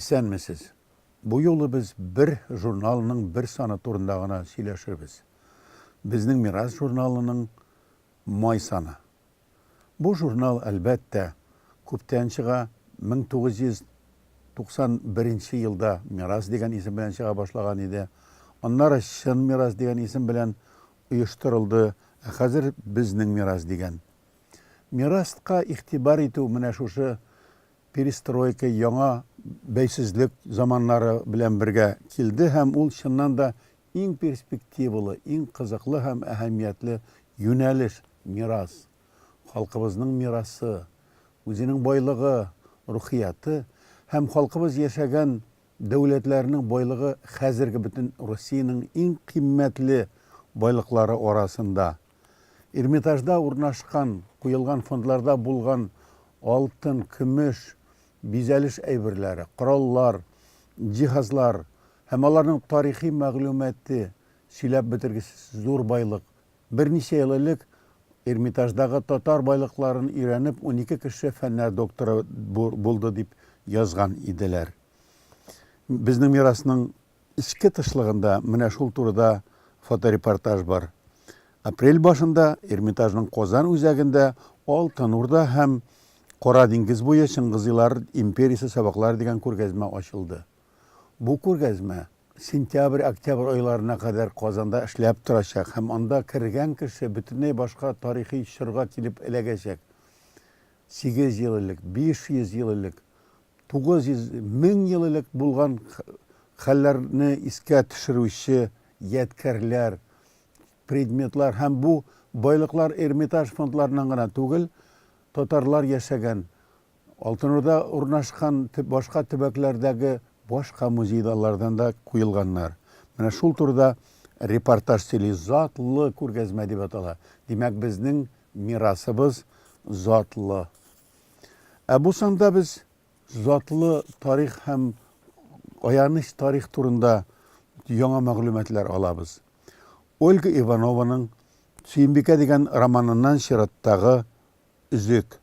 Исәнмесез. Бу юлы без бер журналының бер саны турында гына сөйләшербез. Безнең Мирас журналының май саны. Бу журнал әлбәттә күптән чыга, 1991 елда Мирас дигән исем белән чыга башлаган иде. Аннары Чын Мирас дигән исем белән оештырылды. Хәзер безнең Мирас дигән. Мираска игътибар итү менә шушы перестройка, яңа бәйсезлек заманнары белән бергә килде һәм ул чыннан да иң перспективалы, иң кызыклы һәм әһәмиятле юнәлеш мирас. Халкыбызның мирасы, үзенең байлыгы, рухияты һәм халкыбыз яшәгән дәүләтләрнең байлыгы хәзерге бөтен Россиянең иң кыйммәтле байлыклары арасында. Эрмитажда урнашкан, куелган фондларда булган алтын, көмеш, бизәлеш әйберләре, кораллар, җиһазлар һәм аларның тарихи мәгълүматы сөйләп бетергесез зур байлык. Берничә ел элек Эрмитаждагы татар байлыкларын өйрәнеп 12 кеше фәннәр докторы булды дип язган иделәр. Безнең Мирасның ичке тышлыгында менә шул турыда фоторепортаж бар. Апрель башында Эрмитажның Казан үзәгендә Алтын Урда һәм Кара диңгез буе Чыңгызилар империясы сабаклар дигән күргәзмә ачылды. Бу күргәзмә сентябрь-октябрь айларына кадәр Казанда эшләп торачак һәм анда кергән кеше бөтенләй башка тарихи чорга килеп эләгәчәк. 8 ел элек, 500 ел элек, 900 1000 ел элек булган хәлләрне искә төшерүче ядкәрләр, предметлар һәм бу байлыклар Эрмитаж фондларынан гына түгел, татарлар яшәгән, Алтын Урда урнашкан башка төбәкләрдәге башка музейлардан да куелганнар. Менә шул турыда репортаж сөйли, затлы күргәзмә дип атала. Димәк, безнең мирасыбыз затлы. Бу санда без затлы тарих һәм аяныч тарих турында яңа мәгълүматлар алабыз. Ольга Иванованың Сөембикә дигән романыннан чираттагы Үзек.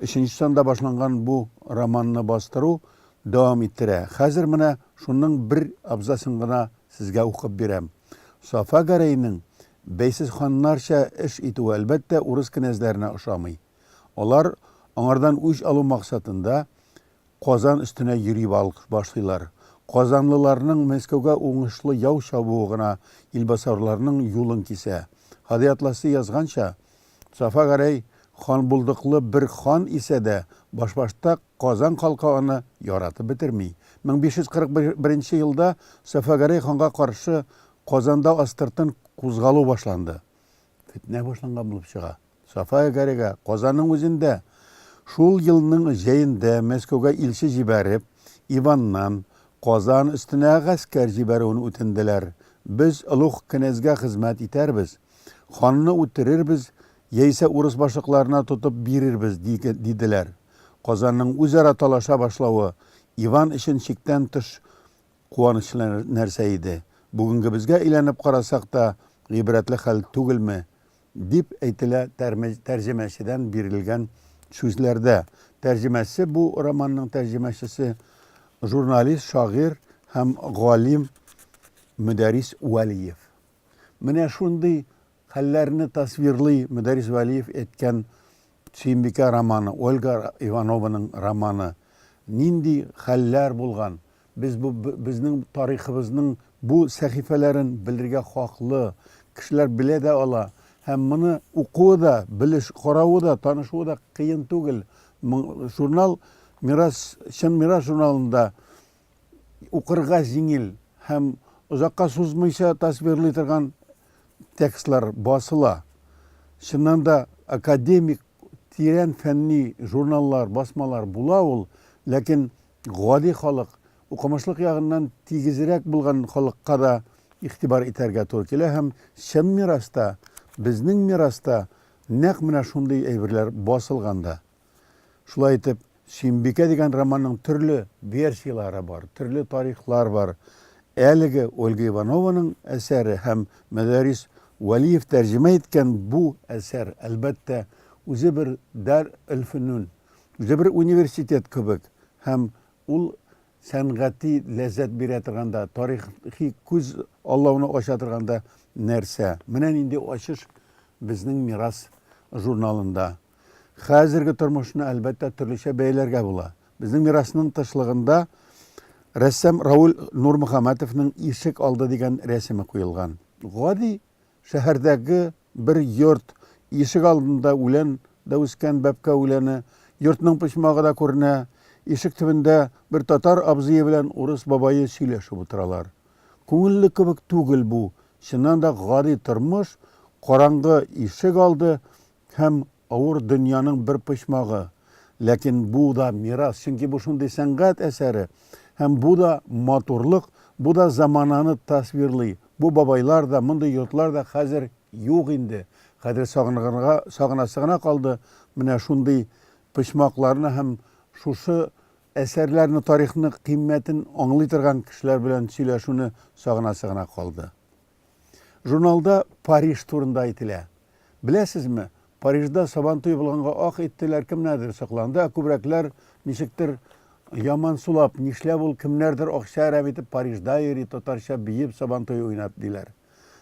3нче санда башланган бу романны бастыру дәвам иттерә. Хәзер менә шуның бер абзасын гына сезгә укып бирәм. Сафа Гәрәйнең бәйсез ханнарча эш итүе әлбәттә урыс кенәзләренә ошамый. Алар аңардан үч алу максатында Казан өстенә йөри башлыйлар. Казанлыларның Мәскәүгә уңышлы яу чабуы гына илбасарларның юлын кисә. Хади Атласы язганча, Сафа Гәрәй хан булдыклы бер хан исә дә башта Казан халкы аны яратып бетерми. 1541 елда Сафа Гәрәй ханга каршы Казанда астыртын кузгалу башланды. Фитнә башланган булып чыга. Сафа Гәрәйгә Казанның үзендә шул елның җәендә Мәскәүгә илче җибәреп, Иваннан Казан өстенә гаскәр җибәрүен үтенделәр. Без олуг кенәзгә хезмәт итәрбез. Ханны үтерербез, яисә урыс башлыкларына тотып бирербез диделәр. Казанның үзара талаша башлавы Иван өчен чиктән тыш куанычлы нәрсә иде. Бүгенге безгә әйләнеп карасак та гыйбрәтле хәл түгелме дип әйтелә тәрҗемәчедән бирелгән сүзләрдә. Тәрҗемәче бу романның тәрҗемәчесе журналист, шагыйрь һәм галим Мөдәрис Вәлиев. Менә шундый хәлләрне тасвирлый Мөдәрис Вәлиев әйткән Сөембикә романы, Ольга Иванованың романы. Нинди хәлләр булган? Безнең тарихыбызның бу сәхифәләрен белергә хаклы, кешеләр белә дә ала. Һәм моны укуы да, белеш, карауы да, танышуы да кыен түгел. Журнал Мирас, Чын Мирас журналында укырга җиңел һәм озакка сузмыйча тасвирлый торган текстлар басыла. Чыннан да академик, тирән фәнни журналлар, басмалар була ул, ләкин гади халык, укымышлык ягыннан тигезрәк булган халыкка да игътибар итәргә туры килә һәм Чын Мираста, безнең Мираста нәкъ менә шундый әйберләр басылганда. Шулай итеп, Сөембикә дигән романның төрле версиялары бар, төрле тарихлар бар. Әлеге Ольга Иванованың әсәре һәм Мөдәрис Вәлиев тәрҗемә иткән бу әсәр әлбәттә үзе бер дар-ул-фөнүн, үзе бер университет кебек һәм ул сәнгати ләззәт бирә торганда, тарихи күз Аллауны ача торганда нәрсә? Менә инде ачыш безнең мирас журналында. Хәзерге тормышны әлбәттә төрлечә бәяләргә була. Безнең мирасның тышлыгында рәссам Раул Нурмөхәммәтовның ишек алды дигән рәсеме куелган. Гади шәһәрдәге бер йорт ишек алдында үлән дә үскән бәбкә үләне, йортның почмагы да күренә, ишек төбендә бер татар абзые белән урыс бабайы сөйләшеп утыралар. Күңелле кебек түгел бу. Чыннан да гади тормыш, караңгы ишек алды һәм авыр дөньяның бер почмагы. Ләкин бу да мирас, чөнки бу шундый сәнгать әсәре. Һәм бу да матурлык, бу да замананы тасвирлый. Бу бабайлар да, мондый йортлар да хәзер юк инде. Хәзер сагынасы гына калды. Менә шундый почмакларны һәм шушы әсәрләрне, тарихны кыйммәтен аңлый торган кешеләр белән сөйләшүне сагынасы гына калды. Журналда Париж турында әйтелә. Беләсезме? Парижда Сабантуй булганга ак иттеләр, кемнәрдер сокланды, күбрәкләр ничектер яман сулап, нишләп ул кемнәрдер акча әрәм итеп Парижда йөри, татарча биеп Сабантуй уйнап диләр.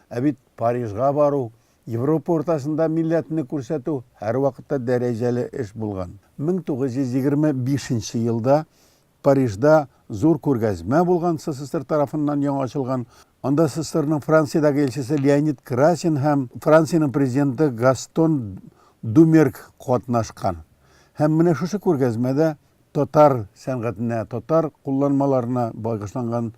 Ә бит Парижга бару, Европа ортасында милләтне күрсәтү һәр вакытта дәрәҗәле эш булган. 1925 елда Парижда зур күргәзмә булган, СССР тарафыннан яңа ачылган. Анда СССРның Франциядагы елчесе Леонид Красин һәм Франциянең президенты Гастон Думерк катнашкан. Һәм менә шушы күргәзмәдә татар сәнгатенә, татар кулланмаларына багышланган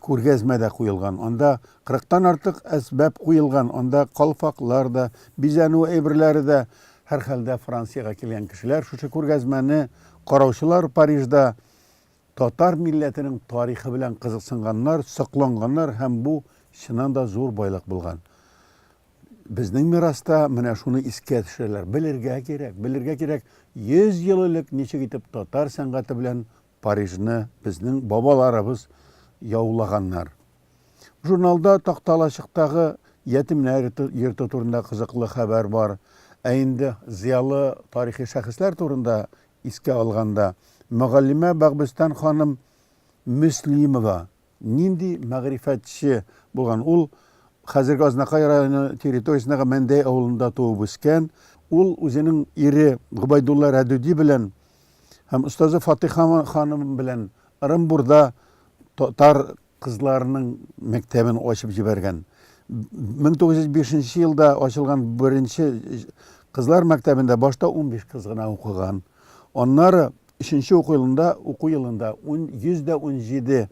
күргәзмәдә куелган. Анда 40тан артык әсбәп куелган. Анда калфаклар да, бизәнү әйберләре дә, һәр хәлдә Франциягә килгән кешеләр шушы күргәзмәне караучылар Парижда татар милләтенең тарихы белән кызыксынганнар, сокланганнар һәм бу чыннан да зур байлык булган. Безнең мираста менә шуны искә төшерәләр. Белергә кирәк. 100 ел элек ничек итеп татар сәнгате белән Парижны безнең бабаларыбыз яулаганнар. Журналда такталашыктагы ятимнәр йорты турында кызыклы хәбәр бар. Ә инде зиялы тарихи шәхесләр турында искә алганда, Мөгаллимә Бәгъбистан ханым Мөслимова нинди мәгърифәтче булган. Ул хәзерге Азнакай районы территориясындагы Мәндәй авылында туып үскән. Ул үзенең ире Губайдулла Рәдүди белән һәм остазы Фатиха ханым белән Ырымбурда татар кызларының мәктәбен ачып җибәргән. 1905 елда ачылган беренче кызлар мәктәбендә башта 15 кыз гына укыган. Аннары 3нче уку елында 117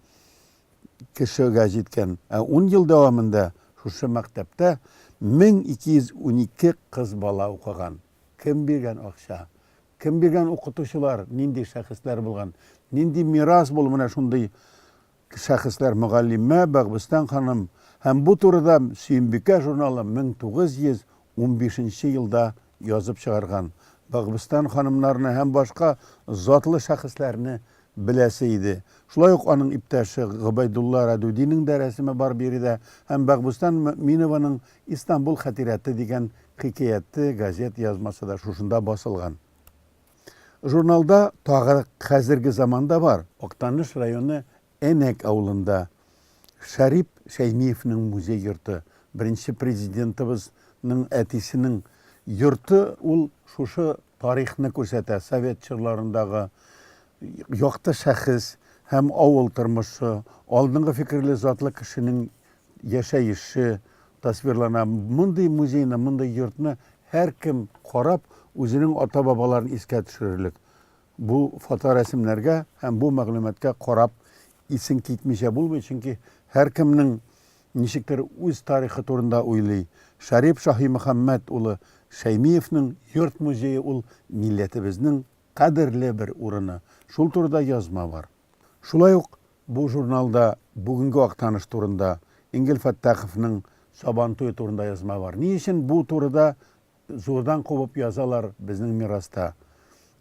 кешегә җиткән. 10 ел дәвамында шушы мәктәптә 1212 кыз бала укыган. Кем биргән акча? Кем биргән укытучылар? Нинди шәхесләр булган? Нинди мирас бул менә шундый шәхесләр? Мөгаллимә Бәгъбистан ханым һәм бу турыда Сөембикә журналы 1915 елда язып чыгарган. Бәгъбистан ханымнарны һәм башка затлы шәхесләрне беләсе иде. Шулай ук аның иптәше Губайдулла Рәдүдинең дә рәсеме бар биредә һәм Бәгъбистан Мөэминованың Истанбул хатирәте дигән хикәяте газет язмасы да шушында басылган. Журналда тагы хәзерге заманда бар. Актаныш районы Әнәк авылында Шәрип Шәймиевның музей йорты, беренче президентыбызның әтисенең йорты, ул шушы тарихны күрсәтә. Совет чорларындагы якты шәхес һәм авыл тормышы, алдынгы фикерле затлы кешенең яшәеше тасвирлана. Мондый музейны, мондый йортны һәр кем карап, үзенең ата-бабаларын искә төшерерлек. Бу фоторәсемнәргә һәм бу мәгълүматкә карап исең китмичә булмый, чөнки һәр кемнең ничектер үз тарихы турында уйлый. Шәрип Шаһимөхәммәт улы Шәймиевның йорт музее ул милләтебезнең кадерле бер урыны. Шул турыда язма бар. Шулай ук бу журналда бүгенге Актаныш турында, Ингел Фәттаховның Сабантуй турында язма бар. Ни өчен бу турыда зурдан кубып язалар безнең мираста?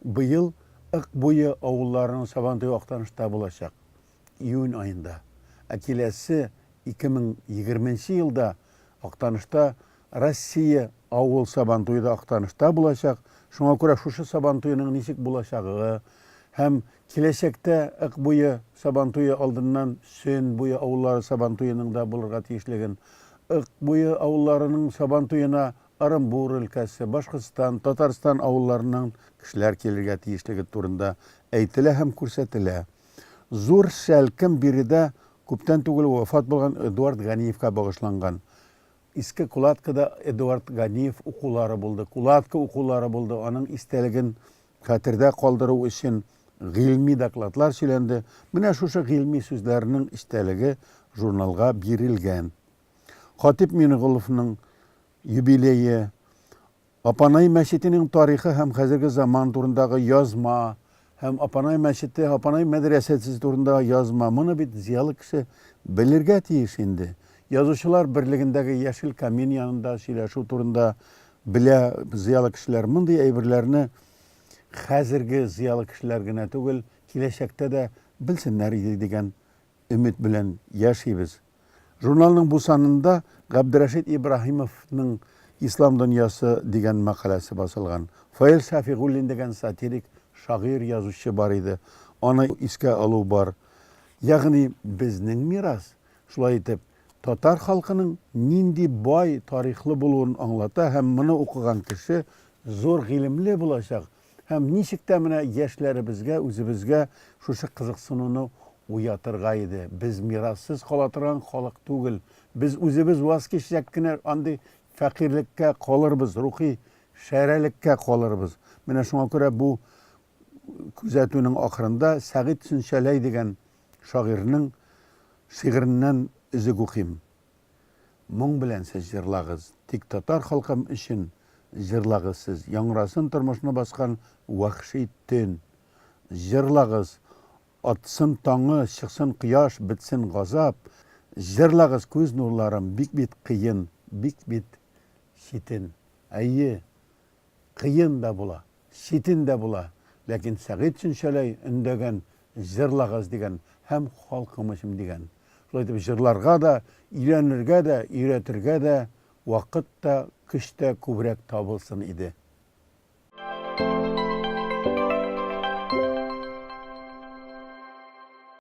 Быел ык буе авылларының Сабантуй Актанышта булачак. Июнь айында. Ә киләсе 2020 елда Актанышта Россия авыл Сабантуйда Актанышта булачак. Шуңа күрә шушы Сабантуйның ничек булачагы Hem kileşekte ık buyu Sabantuyu aldından Sön buyu avulları Sabantuyunun da bulurga tiyişlegen. Ик buyu avullarının Sabantuyuna Arınbur ülkesi, Başkistan, Tatarstan avullarının kişiler kelirge tiyişlegi turunda eytile hem kursetile. Zor şelkim biri de köpten tugul vefat bolgan Eduard Ganiyev'ka bağışlangan. İski Kulatka'da Eduard Ganiyev okuları buldu. Kulatka okuları buldu. Onun isteligin hatırda kaldırı için gilmi daklatlar söylendi. Mine şuşa gilmi sözlerinin isteligi jurnalga birilgen. Hatip Miniguluf'un юбилейі, Апанай мәчетінің тарихы һәм хәзерге заман турындагы язма, һәм Апанай мәчете, Апанай мәдрәсәсе турындагы язма, моны бит зиялы кеше белергә тиеш инде. Язучылар берлегендәге яшел камин янында сөйләшү турында белә зиялы кешеләр мондый әйберләрне хәзерге зиялы кешеләр генә түгел, киләчәктә дә белсеннәр иде дигән өмет белән яшибез. Журналның бу санында Габдрашид Ибраһимовның İslam Dünyası degan maqalasi basılgan. Fail Şafigullin degan satirik şair yazıcı бар idi. Onu iske alu бар. Ягъни bizning miras. Şulay etip Tatar halkının nindi boy tarixli bulduğunu anlata. Hem bunu okugan kişi zor ilimli bulacak. Hem nişikte mine yaşlarımızga, özümüzge şuşu kızıksınını uyatırga idi. Biz mirassız kalatıran halk tugul. Biz özümüz vazgeçecekler andi fakirlikka kalırız, ruhi şerelikka kalırız. Mine şuna göre bu күзәтүнең ахырында Сәгыйть Сүнчәләй дигән шагыйрьнең шигыреннән үзек укыйм. Моң белән сез җырлагыз, тик татар халкым өчен җырлагыз сез. Яңрасын тормышны баскан вахши төн. Җырлагыз, атсын таңы, чыксын кояш, битсен газап. Җырлагыз күз нурларым, бик кыен, бик читен. Әйе, кыен да була, читен да була. Ләкин Сәгыйть Сүнчәләй үндәгән җырлагыз дигән һәм халкымышым дигән. Шулай итеп җырларга да, өйрәнергә дә, өйрәтергә дә вакыт та, көч тә күбрәк табылсын иде.